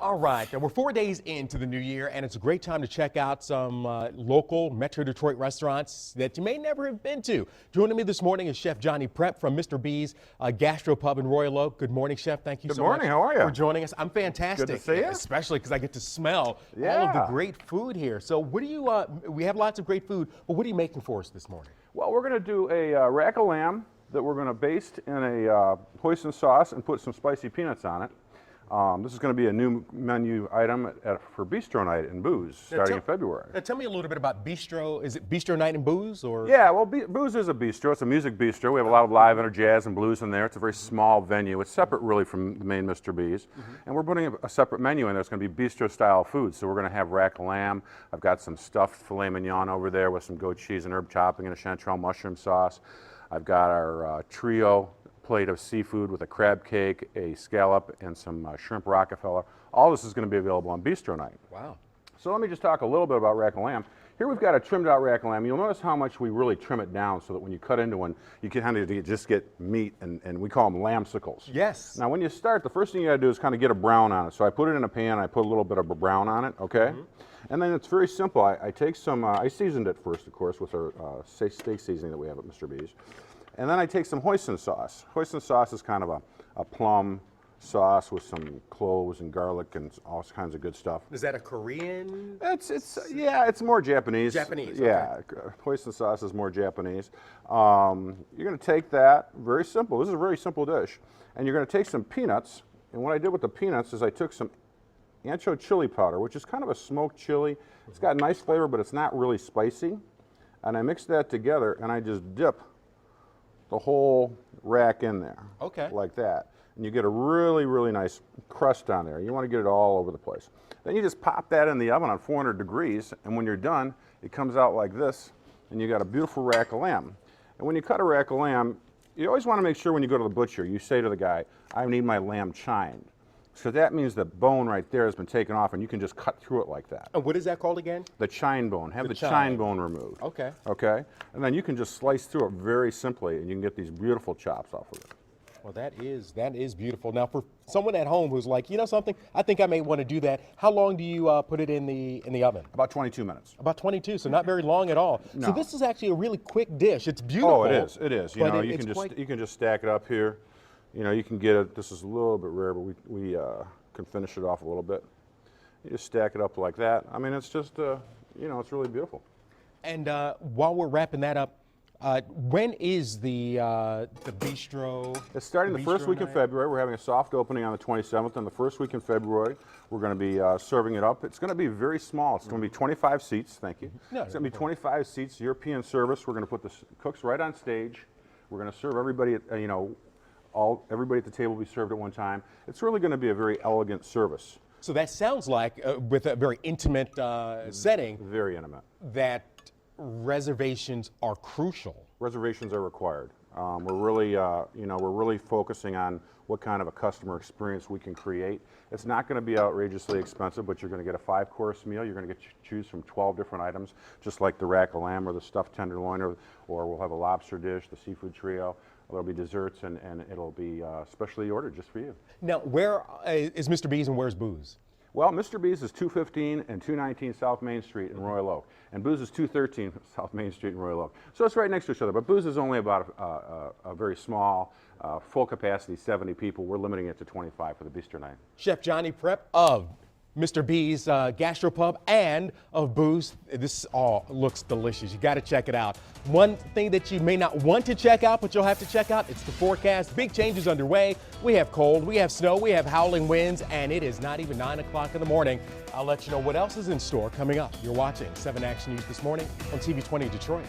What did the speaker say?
All right, now we're 4 days into the new year, and it's a great time to check out some local Metro Detroit restaurants that you may never have been to. Joining me this morning is Chef Johnny Prep from Mr. B's Gastropub in Royal Oak. Good morning, Chef. Thank you so much. Good morning. How are you? For joining us. I'm fantastic. Good to see you. Especially because I get to smell all of the great food here. So what do you, we have lots of great food, but what are you making for us this morning? Well, we're going to do a rack of lamb that we're going to baste in a hoisin sauce and put some spicy peanuts on it. This is going to be a new menu item for Bistro Night and Booze starting in February. Now tell me a little bit about Bistro. Is it Bistro Night and Booze? Or? Yeah, well, Booze is a bistro. It's a music bistro. We have a lot of live and jazz and blues in there. It's a very small venue. It's separate really from the main Mr. B's. And we're putting a separate menu in there. It's going to be bistro-style food. So we're going to have rack of lamb. I've got some stuffed filet mignon over there with some goat cheese and herb chopping and a chanterelle mushroom sauce. I've got our trio plate of seafood with a crab cake, a scallop, and some shrimp Rockefeller. All this is going to be available on Bistro Night. Wow. So let me just talk a little bit about rack of lamb. Here we've got a trimmed out rack of lamb. You'll notice how much we really trim it down so that when you cut into one, you can kind of just get meat, and we call them lambsicles. Yes. Now when you start, the first thing you got to do is kind of get a brown on it. So I put it in a pan, I put a little bit of a brown on it, okay? And then it's very simple. I take some, I seasoned it first, of course, with our steak seasoning that we have at Mr. B's. And then I take some hoisin sauce. Hoisin sauce is kind of a plum sauce with some cloves and garlic and all kinds of good stuff. Is that a Korean? Yeah, it's more Japanese. Japanese. Yeah, okay. Hoisin sauce is more Japanese. You're going to take that, very simple. This is a very simple dish. And you're going to take some peanuts. And what I did with the peanuts is I took some ancho chili powder, which is kind of a smoked chili. It's got nice flavor, but it's not really spicy. And I mixed that together, and I just dip the whole rack in there, like that. And you get a really, really nice crust on there. You want to get it all over the place. Then you just pop that in the oven on 400 degrees, and when you're done, it comes out like this, and you got a beautiful rack of lamb. And when you cut a rack of lamb, you always want to make sure when you go to the butcher, you say to the guy, I need my lamb chined. So that means the bone right there has been taken off, and you can just cut through it like that. And what is that called again? The chine bone. Have the chine bone removed. Okay. Okay? And then you can just slice through it very simply, and you can get these beautiful chops off of it. Well, that is beautiful. Now, for someone at home who's like, you know something, I think I may want to do that. How long do you put it in the oven? About 22 minutes. About 22, so not very long at all. No. So this is actually a really quick dish. It's beautiful. Oh, it is. It is. You know, you can just stack it up here. You know, you can get it. This is a little bit rare, but we can finish it off a little bit. You just stack it up like that. I mean, it's just, you know, it's really beautiful. And while we're wrapping that up, when is the bistro? It's starting the first week in February. We're having a soft opening on the 27th, and the first week in February, we're going to be serving it up. It's going to be very small. It's going to be 25 seats. Thank you. It's going to be 25 seats, European service. We're going to put the cooks right on stage. We're going to serve everybody at, you know, everybody at the table will be served at one time. It's really going to be a very elegant service. So that sounds like, with a very intimate setting. Very intimate. That reservations are crucial. Reservations are required. We're really, you know, we're really focusing on what kind of a customer experience we can create. It's not going to be outrageously expensive, but you're going to get a 5-course meal. You're going to get to choose from 12 different items, just like the rack of lamb or the stuffed tenderloin, or we'll have a lobster dish, the seafood trio. There'll be desserts, and it'll be specially ordered just for you. Now, where is Mr. B's and where's Booze? Well, Mr. B's is 215 and 219 South Main Street in Royal Oak, and Booze is 213 South Main Street in Royal Oak. So it's right next to each other, but Booze is only about a very small, full capacity, 70 people. We're limiting it to 25 for the Bistro Night. Chef Johnny Prep of Mr. B's Gastropub and of Booze. This all looks delicious. You got to check it out. One thing that you may not want to check out, but you'll have to check out, it's the forecast. Big changes underway. We have cold, we have snow, we have howling winds, and it is not even 9 o'clock in the morning. I'll let you know what else is in store coming up. You're watching 7 Action News this morning on TV 20 Detroit.